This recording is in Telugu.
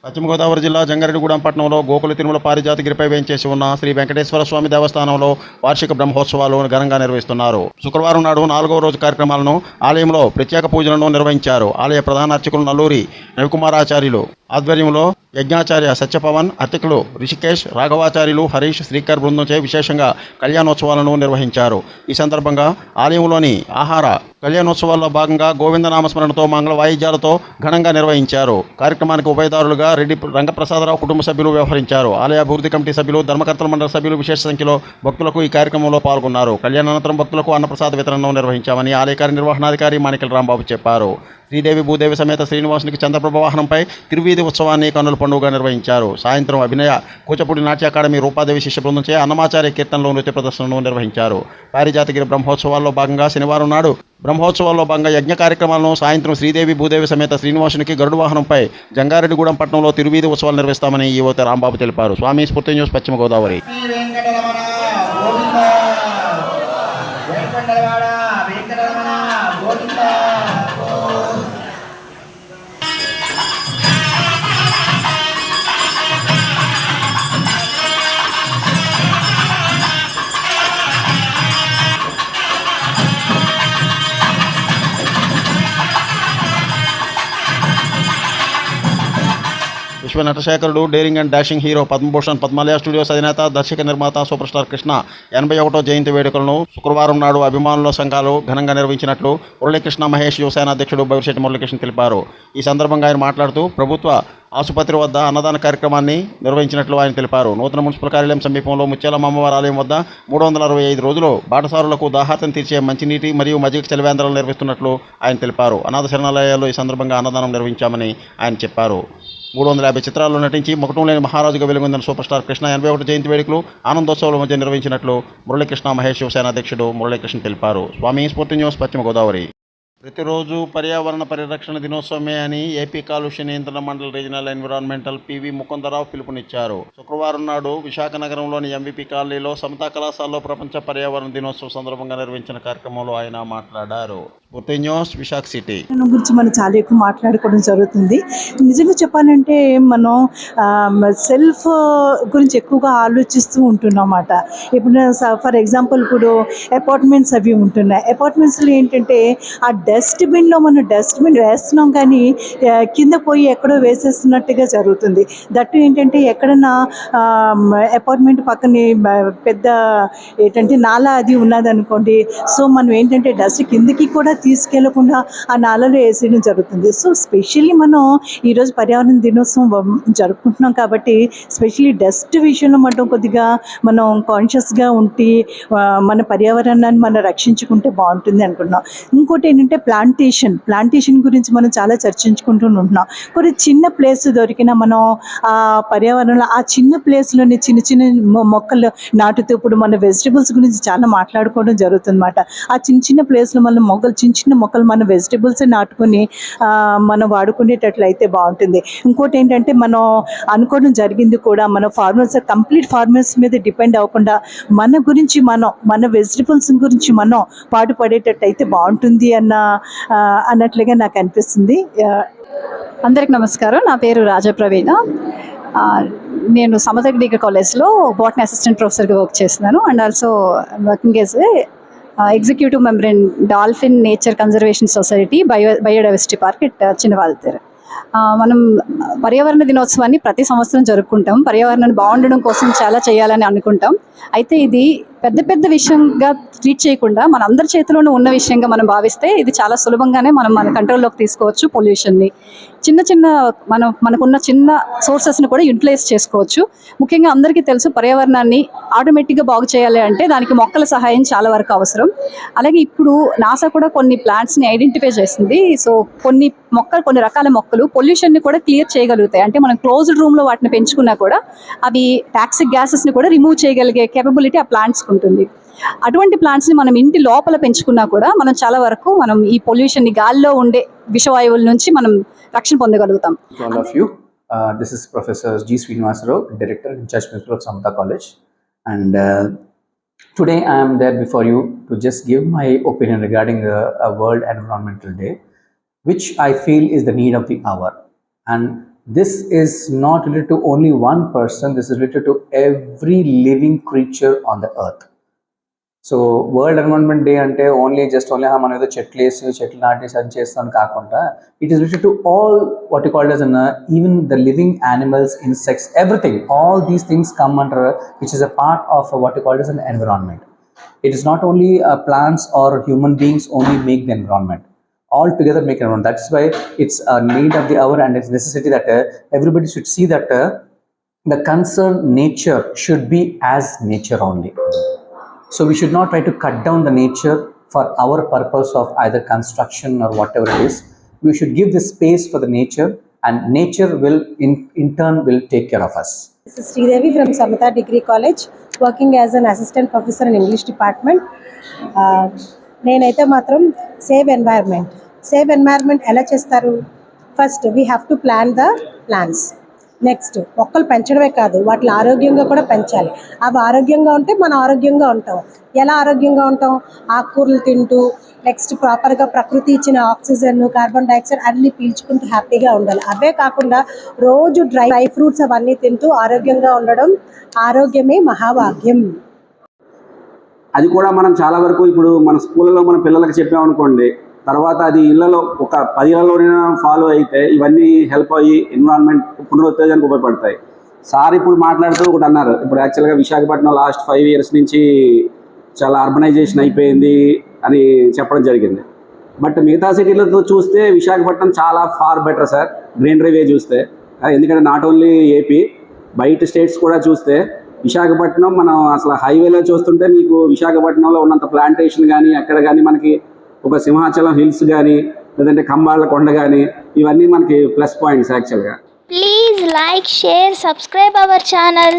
పశ్చిమ గోదావరి జిల్లా జంగారెడ్డిగూడెం పట్టణంలో గోకుల తిరుమల పారిజాతగిరిపై వేంచేసి ఉన్న శ్రీ వెంకటేశ్వర స్వామి దేవస్థానంలో వార్షిక బ్రహ్మోత్సవాలు ఘనంగా నిర్వహిస్తున్నారు. శుక్రవారం నాడు 4వ రోజు కార్యక్రమాలను ఆలయంలో ప్రత్యేక పూజలను నిర్వహించారు. ఆలయ ప్రధాన అర్చకులు నల్లూరి రవికుమారాచార్యులు ఆధ్వర్యంలో యజ్ఞాచార్య సత్యపవన్, అర్చకులు రిషికేష్, రాఘవాచార్యులు, హరీష్, శ్రీకర్ బృందంచే విశేషంగా కళ్యాణోత్సవాలను నిర్వహించారు. ఈ సందర్భంగా ఆలయంలోని ఆహార కళ్యాణోత్సవాల్లో భాగంగా గోవిందనామస్మరణతో మంగళ వాయిద్యాలతో ఘనంగా నిర్వహించారు. కార్యక్రమానికి ఉభయదారులుగా రెడ్డి రంగప్రసాదరావు కుటుంబ సభ్యులు వ్యవహరించారు. ఆలయ అభివృద్ధి కమిటీ సభ్యులు, ధర్మకర్తల మండలి సభ్యులు విశేష సంఖ్యలో భక్తులకు ఈ కార్యక్రమంలో పాల్గొన్నారు. కళ్యాణానంతరం భక్తులకు అన్నప్రసాద వితరణను నిర్వహించామని ఆలయ కార్యనిర్వహణాధికారి మాణిక్యాల రాంబాబు చెప్పారు. శ్రీదేవి భూదేవి సమేత శ్రీనివాసునికి చంద్రప్రభ వాహనంపై తిరువీధి ఉత్సవాన్ని కన్నుల పండుగగా నిర్వహించారు. సాయంత్రం అభినయ కూచిపూడి నాట్య అకాడమీ రూపాదేవి శిష్య బృందంచే అన్నమాచార్య కీర్తనలో నృత్య ప్రదర్శనను నిర్వహించారు. పారిజాతగిరి బ్రహ్మోత్సవాల్లో భాగంగా శనివారం నాడు యజ్ఞ కార్యక్రమాలను సాయంత్రం శ్రీదేవి భూదేవి సమేత శ్రీనివాసునికి గరుడు వాహనంపై జంగారెడ్డిగూడెం పట్టణంలో తిరువీధి ఉత్సవాలు నిర్వహిస్తామని ఈవో రాంబాబు తెలిపారు. స్వామి స్ఫూర్తి న్యూస్, పశ్చిమ గోదావరి. విశ్వ నటశేఖరుడు, daring and dashing hero Padma Bhushan, Padmalaya studios అధినేత, దర్శక నిర్మాత సూపర్ స్టార్ కృష్ణ 81వ జయంతి వేడుకలను శుక్రవారం నాడు అభిమానుల సంఘాలు ఘనంగా నిర్వహించినట్లు మురళీకృష్ణ మహేష్ యువసేన అధ్యక్షుడు బైరిశెట్టి మురళీకృష్ణ తెలిపారు. ఈ సందర్భంగా ఆయన మాట్లాడుతూ ప్రభుత్వ ఆసుపత్రి వద్ద అన్నదాన కార్యక్రమాన్ని నిర్వహించినట్లు ఆయన తెలిపారు. నూతన మున్సిపల్ కార్యాలయం సమీపంలో ముత్యాలమ్మ అమ్మవారి ఆలయం వద్ద 365 రోజులు బాటసారులకు దాహార్తం తీర్చే మంచినీటి మరియు మజ్జిగ చలివేంద్రాలు నిర్వహిస్తున్నట్లు ఆయన తెలిపారు. అనాథ శరణాలయాల్లో ఈ సందర్భంగా అన్నదానం నిర్వహించామని ఆయన చెప్పారు. 350 చిత్రాల్లో నటించి ముఖటం లేని మహారాజుగా వెలుగొందిన సూపర్ స్టార్ కృష్ణ 81 జయంతి వేడుకలు ఆనందోత్సవాల మధ్య నిర్వహించినట్లు మురళీకృష్ణ మహేష్ యువసేన అధ్యక్షుడు మురళీకృష్ణ తెలిపారు. స్వామి స్ఫూర్తి న్యూస్, పశ్చిమ గోదావరి. ప్రతిరోజు పర్యావరణ పరిరక్షణ దినోత్సవమే అని ఏపీ కాలుష్య నియంత్రణ మండలి రీజనల్ ఎన్విరాన్మెంటల్ పివి ముకుందరావు పిలుపునిచ్చారు. శుక్రవారం నాడు విశాఖ నగరంలోని ఎంవిపి కాలనీలో సమతా కళాశాలలో ప్రపంచ పర్యావరణ దినోత్సవం సందర్భంగా నిర్వహించిన కార్యక్రమంలో ఆయన మాట్లాడారు. స్ఫూర్తి న్యూస్, విశాఖ సిటీ. గురించి మనం చాలా ఎక్కువ మాట్లాడుకోవడం జరుగుతుంది. నిజంగా చెప్పాలంటే మనం సెల్ఫ్ గురించి ఎక్కువగా ఆలోచిస్తూ ఉంటున్నమాట. ఇప్పుడు ఫర్ ఎగ్జాంపుల్ ఇప్పుడు అపార్ట్మెంట్స్ అవి ఉంటున్నాయి. అపార్ట్మెంట్స్లో ఏంటంటే ఆ డస్ట్బిన్లో మనం డస్ట్బిన్ వేస్తున్నాం కానీ కింద పోయి ఎక్కడో వేసేస్తున్నట్టుగా జరుగుతుంది. దట్టు ఏంటంటే ఎక్కడన్నా అపార్ట్మెంట్ పక్కనే పెద్ద ఏంటంటే నాలా అది ఉన్నదనుకోండి, సో మనం ఏంటంటే డస్ట్ కిందకి కూడా తీసుకెళ్లకుండా ఆ నాలలో వేసేయడం జరుగుతుంది. సో స్పెషల్లీ మనం ఈరోజు పర్యావరణ దినోత్సవం జరుపుకుంటున్నాం కాబట్టి స్పెషల్లీ డస్ట్ విషయంలో మనం కొద్దిగా మనం కాన్షియస్గా ఉండి మన పర్యావరణాన్ని మనం రక్షించుకుంటే బాగుంటుంది అనుకుంటున్నాం. ఇంకోటి ఏంటంటే ప్లాంటేషన్ గురించి మనం చాలా చర్చించుకుంటూ ఉంటున్నాం. కొన్ని చిన్న ప్లేస్ దొరికినా మనం ఆ పర్యావరణంలో ఆ చిన్న ప్లేస్లోనే చిన్న చిన్న మొక్కలు నాటుతూ ఇప్పుడు మన వెజిటబుల్స్ గురించి చాలా మాట్లాడుకోవడం జరుగుతుంది అన్నమాట. ఆ చిన్న చిన్న ప్లేస్లో మనం చిన్న మొక్కలు మన వెజిటబుల్స్ నాటుకొని మనం వాడుకునేటట్లయితే బాగుంటుంది. ఇంకోటి ఏంటంటే మనం అనుకోవడం జరిగింది కూడా మన కంప్లీట్ ఫార్మర్స్ మీద డిపెండ్ అవ్వకుండా మన గురించి మన వెజిటబుల్స్ గురించి మనం పాటుపడేటట్టయితే బాగుంటుంది అన్నట్లుగా నాకు అనిపిస్తుంది. అందరికి నమస్కారం. నా పేరు రాజప్రవీణ. నేను సమత డిగ్రీ కాలేజ్లో బాటనీ అసిస్టెంట్ ప్రొఫెసర్గా వర్క్ చేస్తున్నాను and also working as executive member in dolphin nature conservation society biodiversity park at Chinnawaltair. మనం పర్యావరణ దినోత్సవాన్ని ప్రతి సంవత్సరం జరుపుకుంటాం. పర్యావరణాన్ని బాగుండడం కోసం చాలా చేయాలని అనుకుంటాం. అయితే ఇది పెద్ద విషయంగా ట్రీట్ చేయకుండా మన అందరి చేతిలోనూ ఉన్న విషయంగా మనం భావిస్తే ఇది చాలా సులభంగానే మన కంట్రోల్లోకి తీసుకోవచ్చు. పొల్యూషన్ని చిన్న మనకున్న చిన్న సోర్సెస్ని కూడా యూటిలైజ్ చేసుకోవచ్చు. ముఖ్యంగా అందరికీ తెలుసు పర్యావరణాన్ని ఆటోమేటిక్గా బాగు చేయాలి అంటే దానికి మొక్కల సహాయం చాలా వరకు అవసరం. అలాగే ఇప్పుడు నాసా కూడా కొన్ని ప్లాంట్స్ని ఐడెంటిఫై చేసింది. సో కొన్ని రకాల మొక్కలు పొల్యూషన్ని కూడా క్లియర్ చేయగలుగుతాయి. అంటే మనం క్లోజ్డ్ రూమ్లో వాటిని పెంచుకున్నా కూడా అవి టాక్సిక్ గ్యాసెస్ని కూడా రిమూవ్ చేయగలిగే కేపబిలిటీ ఆ ప్లాంట్స్కి ఉంటుంది. అటువంటి ప్లాంట్స్ని మనం ఇంటి లోపల పెంచుకున్నా కూడా మనం చాలా వరకు మనం ఈ పొల్యూషన్ని గాలిలో ఉండే విషవాయువుల నుంచి మనం రక్షణ పొందగలుగుతాం. All of you, this is Professor G. Srinivas Rao, Director in Charge Principal of Samata College, and today I am there before you to just give my opinion regarding the World Environmental Day, which I feel is the need of the hour. And this is not related to only one person, this is related to every living creature on the earth. So world environment day అంటే ఓన్లీ మనం ఏదో చెట్లు వేసి చెట్లు నాటేసి అని చేస్తాం కాకుండా it is related to all what you called as an even the living animals, insects, everything, all these things come under which is a part of what you called as an environment. It is not only plants or human beings only make the environment. All together make environment. That's why it's a need of the hour and it's necessity that everybody should see that the concerned nature should be as nature only. So we should not try to cut down the nature for our purpose of either construction or whatever it is. We should give this space for the nature, and nature will in turn will take care of us. This is Sridevi from Samatha Degree College, working as an assistant professor in English department. నేనైతే మాత్రం సేవ్ ఎన్వైర్న్మెంట్ ఎలా చేస్తారు? First we have to plan the plans. Next మొక్కలు పెంచడమే కాదు, వాటిని ఆరోగ్యంగా కూడా పెంచాలి. అవి ఆరోగ్యంగా ఉంటే మనం ఆరోగ్యంగా ఉంటాం. ఎలా ఆరోగ్యంగా ఉంటాం? ఆకుకూరలు తింటూ, నెక్స్ట్ ప్రాపర్గా ప్రకృతి ఇచ్చిన ఆక్సిజన్, కార్బన్ డైఆక్సైడ్ అన్నీ పీల్చుకుంటూ హ్యాపీగా ఉండాలి. అవే కాకుండా రోజు డ్రై ఫ్రూట్స్ అవన్నీ తింటూ ఆరోగ్యంగా ఉండడం, ఆరోగ్యమే మహాభాగ్యం. అది కూడా మనం చాలా వరకు ఇప్పుడు మన స్కూళ్ళలో మన పిల్లలకి చెప్పామనుకోండి, తర్వాత అది ఇళ్లలో ఒక 10 ఇళ్లలోనైనా ఫాలో అయితే ఇవన్నీ హెల్ప్ అయ్యి ఎన్విరాన్మెంట్ పునరుత్తేజానికి ఉపయోగపడతాయి. సార్ ఇప్పుడు మాట్లాడుతూ ఒకటి అన్నారు, ఇప్పుడు యాక్చువల్గా విశాఖపట్నం లాస్ట్ 5 years నుంచి చాలా అర్బనైజేషన్ అయిపోయింది అని చెప్పడం జరిగింది. బట్ మిగతా సిటీలతో చూస్తే విశాఖపట్నం చాలా ఫార్ బెటర్ సార్, గ్రీనరీ వే చూస్తే. ఎందుకంటే నాట్ ఓన్లీ ఏపీ, బయట స్టేట్స్ కూడా చూస్తే విశాఖపట్నం మనం అసలు హైవేలో చూస్తుంటే మీకు విశాఖపట్నంలో ఉన్నంత ప్లాంటేషన్ కానీ అక్కడ కానీ మనకి ఒక సింహాచలం హిల్స్ కానీ లేదంటే కంబాళ్ళ కొండ కానీ ఇవన్నీ మనకి ప్లస్ పాయింట్స్ యాక్చువల్గా. Please like, share, subscribe our channel.